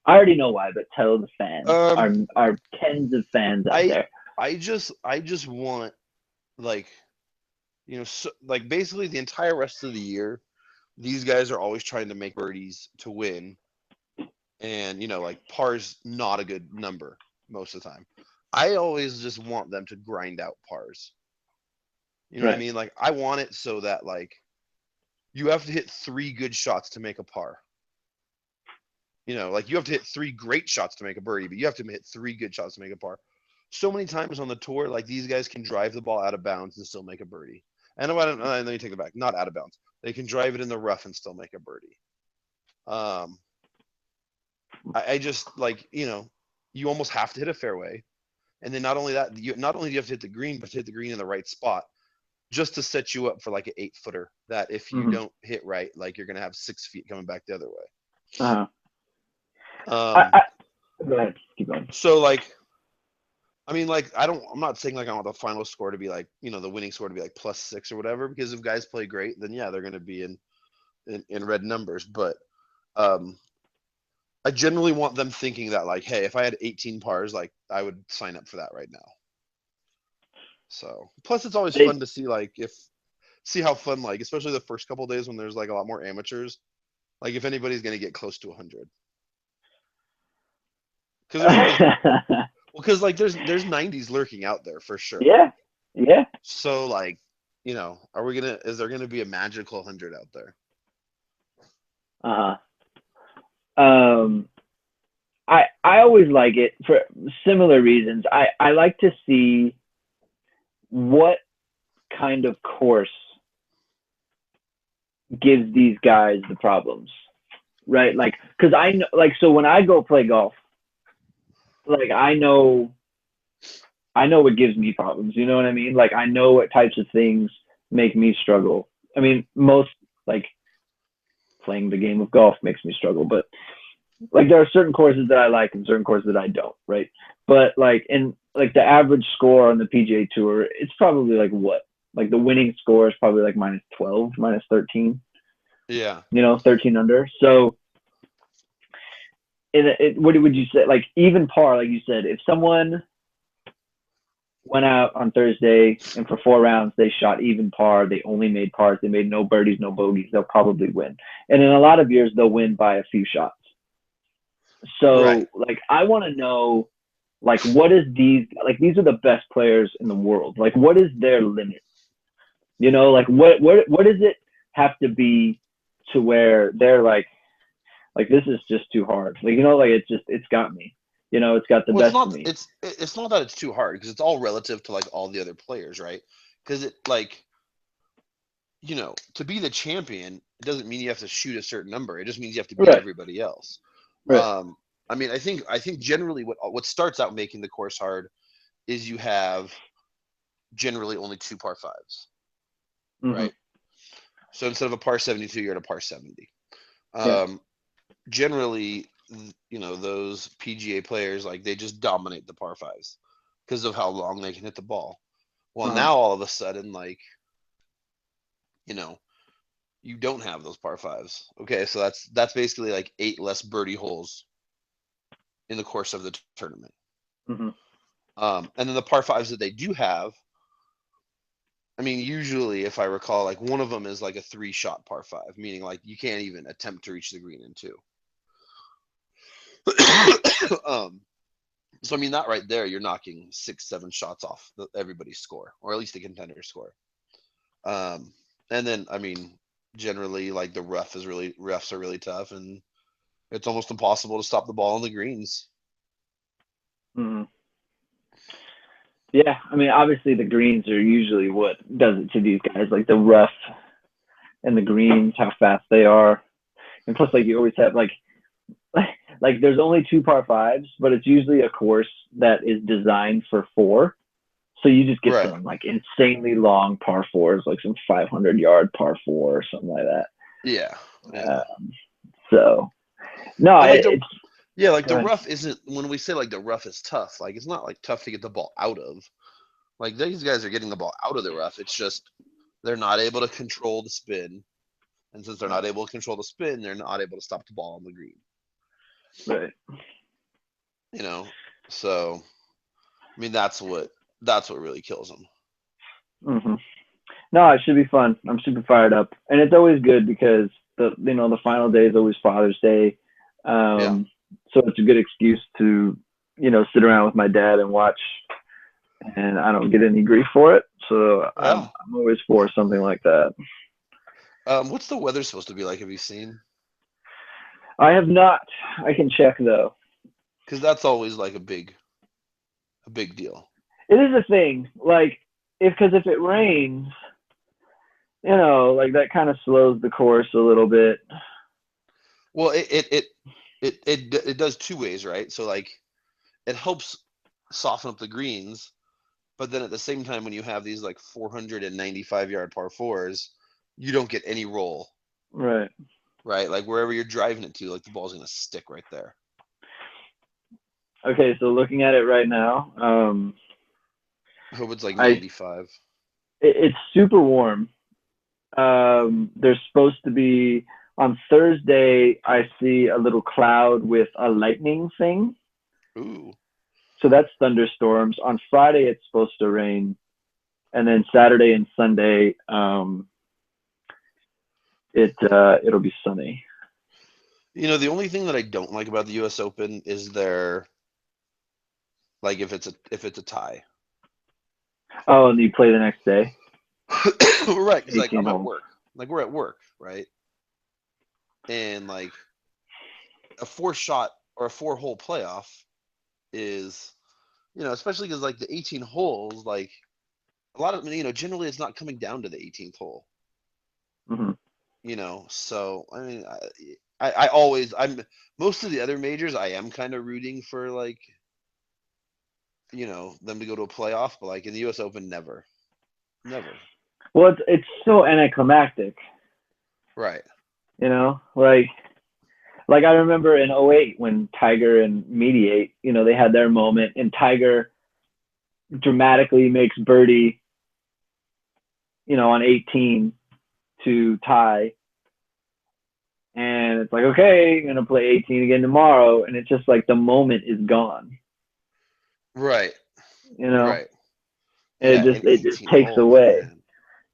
I already know why, but tell the fans, Um, our tens of fans out I there. I just want like, so, like basically the entire rest of the year, these guys are always trying to make birdies to win, and like par's not a good number most of the time. I always just want them to grind out pars. You know what I Right. mean? Like I want it so that like you have to hit three good shots to make a par. Like you have to hit three great shots to make a birdie, but you have to hit three good shots to make a par. So many times on the tour, like these guys can drive the ball out of bounds and still make a birdie. And let me take it back. Not out of bounds. They can drive it in the rough and still make a birdie. Um, I just like, you almost have to hit a fairway. And then not only that, not only do you have to hit the green, but to hit the green in the right spot just to set you up for like an 8-footer that if you Mm-hmm. don't hit right, like you're going to have 6 feet coming back the other way. Uh-huh. Um, I go ahead. Keep going. so like, I mean, like, I'm not saying like I want the final score to be like, the winning score to be like +6 or whatever, because if guys play great, then yeah, they're going to be in red numbers. But um, I generally want them thinking that like, hey, if I had 18 pars, like I would sign up for that right now. So plus it's always They fun to see how fun, like, especially the first couple of days when there's like a lot more amateurs, like if anybody's going to get close to 100. Because there's always, well, because like there's 90s lurking out there for sure. yeah. Yeah. So like, is there gonna be a magical 100 out there? Uh-huh. Um I always like it for similar reasons. I like to see what kind of course gives these guys the problems, right? Like, because I know, like, so when I go play golf, like, I know what gives me problems. You know what I mean? Like, I know what types of things make me struggle. I mean, most like playing the game of golf makes me struggle, but like there are certain courses that I like and certain courses that I don't, right? But like in like the average score on the PGA Tour, it's probably like what? Like the winning score is probably like -12, -13, Yeah. 13 under. So what would you say? Like even par, like you said, if someone went out on Thursday and for 4 rounds they shot even par, they only made pars, they made no birdies, no bogeys, they'll probably win. And in a lot of years, they'll win by a few shots. Right. So like I want to know like what is these are the best players in the world. Like what is their limit? Like what does it have to be to where they're like this is just too hard. Like like it's got me. It's got the Well, best of me. it's not that it's too hard because it's all relative to like all the other players, right? Because it like, to be the champion, it doesn't mean you have to shoot a certain number. It just means you have to beat Right. everybody else. Right. I mean, I think generally what starts out making the course hard is you have generally only two par fives, Mm-hmm. right? So instead of a par 72, you're at a par 70. Yeah. Generally, those PGA players, like they just dominate the par fives because of how long they can hit the ball. Well, Uh-huh. now all of a sudden, like, you know, you don't have those par fives. Okay, so that's basically like 8 less birdie holes in the course of the tournament. Mm-hmm. And then the par fives that they do have, I mean, usually, if I recall, like one of them is like a 3-shot par five, meaning like you can't even attempt to reach the green in two. um, so I mean, that right there, you're knocking 6, 7 shots off everybody's score, or at least the contender score. And then I mean, generally, like the roughs are really tough, and It's almost impossible to stop the ball on the greens. Mhm. Yeah, I mean, obviously the greens are usually what does it to these guys, like the rough and the greens, how fast they are, and plus, like you always have like there's only two par fives, but it's usually a course that is designed for four. So you just get Right. some like insanely long par fours, like some 500-yard par four or something like that. Yeah. Yeah. So no, And like it's like go the ahead. rough isn't, when we say like the rough is tough, like it's not like tough to get the ball out of. Like these guys are getting the ball out of the rough. It's just they're not able to control the spin. And since they're not able to control the spin, they're not able to stop the ball on the green. Right. You know? So I mean that's what really kills them. hmm No, it should be fun. I'm super fired up, and it's always good because the final day is always Father's Day, Yeah. so it's a good excuse to sit around with my dad and watch, and I don't get any grief for it. So I'm Yeah. I'm always for something like that. What's the weather supposed to be like? Have you seen? I have not. I can check though. Because that's always like a big deal. It is a thing. Like if it rains, like that kind of slows the course a little bit. Well, it does two ways, right? So like it helps soften up the greens, but then at the same time, when you have these like 495-yard par fours, you don't get any roll, Right. right? Like wherever you're driving it to, like the ball's gonna stick right there. Okay, so looking at it right now, I hope it's like I 95. it's super warm. There's supposed to be on Thursday. I see a little cloud with a lightning thing, Ooh. so that's thunderstorms. On Friday, it's supposed to rain, and then Saturday and Sunday, it'll be sunny. The only thing that I don't like about the U.S. Open is their, like, if it's a tie. Oh, and you play the next day, Right, because like 18 I'm at holes. work, like we're at work, right? And like a four shot or a four-hole playoff is, especially because like the 18 holes, like a lot of, generally it's not coming down to the 18th hole, hmm So I mean, I always, most of the other majors, I am kind of rooting for like, them to go to a playoff, but like in the U.S. Open, never, never. Well, it's so anticlimactic, Right. like I remember in '08 when Tiger and Mediate, they had their moment, and Tiger dramatically makes birdie, on 18 to tie. And it's like, okay, I'm gonna play 18 again tomorrow, and it's just like the moment is gone, Right. you know. Right. And Yeah. In it just 18 takes holes, away. man.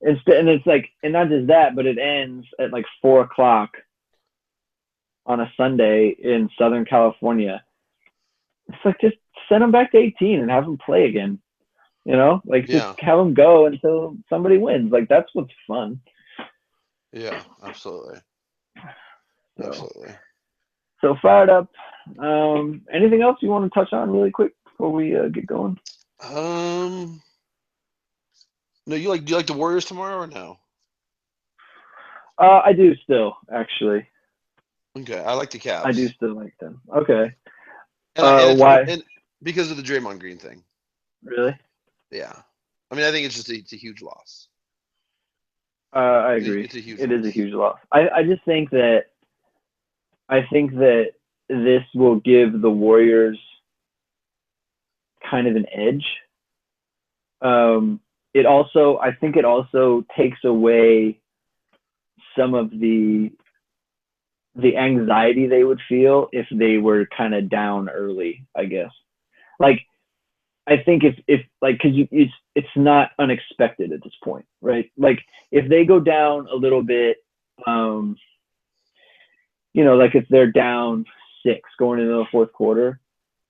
And it's like, and not just that, but it ends at like 4 o'clock on a Sunday in Southern California. It's like just send them back to 18 and have them play again. Like just Yeah. have them go until somebody wins. Like that's what's fun. Yeah. Absolutely. So Absolutely. so fired up. Anything else you want to touch on really quick before we get going? Um. No, do you like the Warriors tomorrow or no? I do still actually. Okay, I like the I do Cavs, still like them. Okay. and Why? and because of the Draymond Green thing. Really? Yeah. I mean, I think it's a huge loss. I agree. It's a huge It is a loss. huge loss. I just think that this will give the Warriors kind of an edge. I think it also takes away some of the anxiety they would feel if they were kind of down early, I guess. Like I think if like because it's not unexpected at this point, right? Like if they go down a little bit, like if they're down 6 going into the fourth quarter,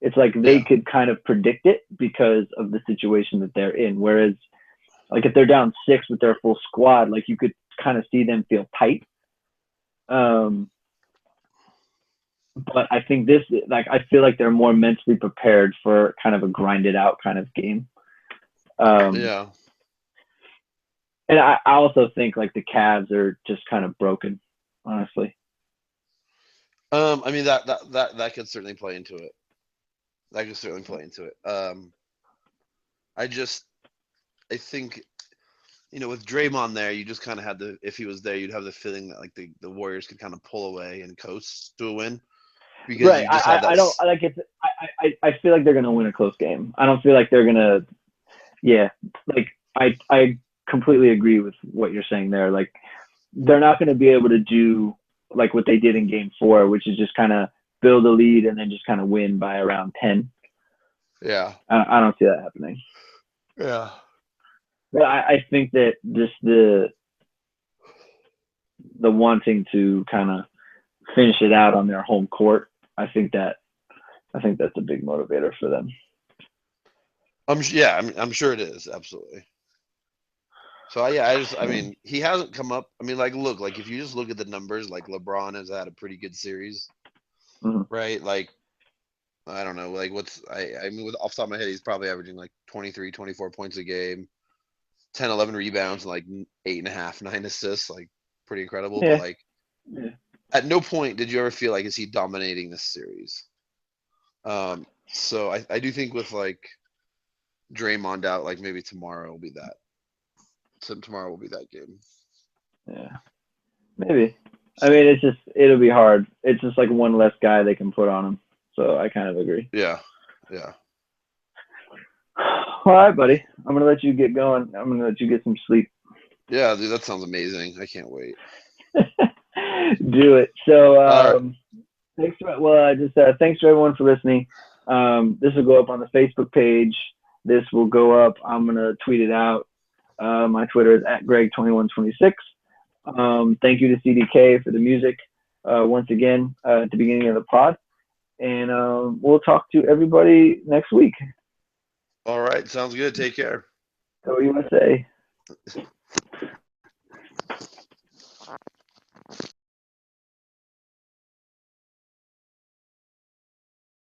it's like they Yeah. could kind of predict it because of the situation that they're in. Whereas like if they're down 6 with their full squad, like you could kind of see them feel tight. Um, but I think this, like, I feel like they're more mentally prepared for kind of a grinded out kind of game. Yeah. And I also think like the Cavs are just kind of broken, honestly. I mean that could certainly play into it. That could certainly play into it. I just I think with Draymond there, you just kind of had if he was there, you'd have the feeling that like the Warriors could kind of pull away and coast to a win because Right. you just have that. I don't I like it. I feel like they're gonna win a close game. I don't feel like they're gonna. Yeah. Like I completely agree with what you're saying there. Like they're not gonna be able to do like what they did in Game 4, which is just kind of build a lead and then just kind of win by around 10. Yeah. I don't see that happening. Yeah. But I think that just the wanting to kind of finish it out on their home court, I think that's a big motivator for them. I'm sure it is, absolutely. So I mean, he hasn't come up. I mean, like, look, like if you just look at the numbers, like LeBron has had a pretty good series, right? Like, I don't know, like I mean, off the top of my head, he's probably averaging like 23, 24 points a game, 10, 11 rebounds, and like 8.5, 9 assists, like pretty incredible. But Yeah. like, Yeah. at no point did you ever feel like is he dominating this series? So I do think with like Draymond out, like maybe tomorrow will be that. So tomorrow will be that game. Yeah. Maybe. I mean, it'll be hard. It's just like one less guy they can put on him. So I kind of agree. Yeah. Yeah. All right, buddy. I'm gonna let you get going. I'm gonna let you get some sleep. Yeah, dude, that sounds amazing. I can't wait. Do it. So All right. thanks for everyone for listening. This will go up on the Facebook page. This will go up. I'm gonna tweet it out. My Twitter is @Greg2126. Thank you to CDK for the music once again at the beginning of the pod, and we'll talk to everybody next week. All right. Sounds good. Take care. Go USA.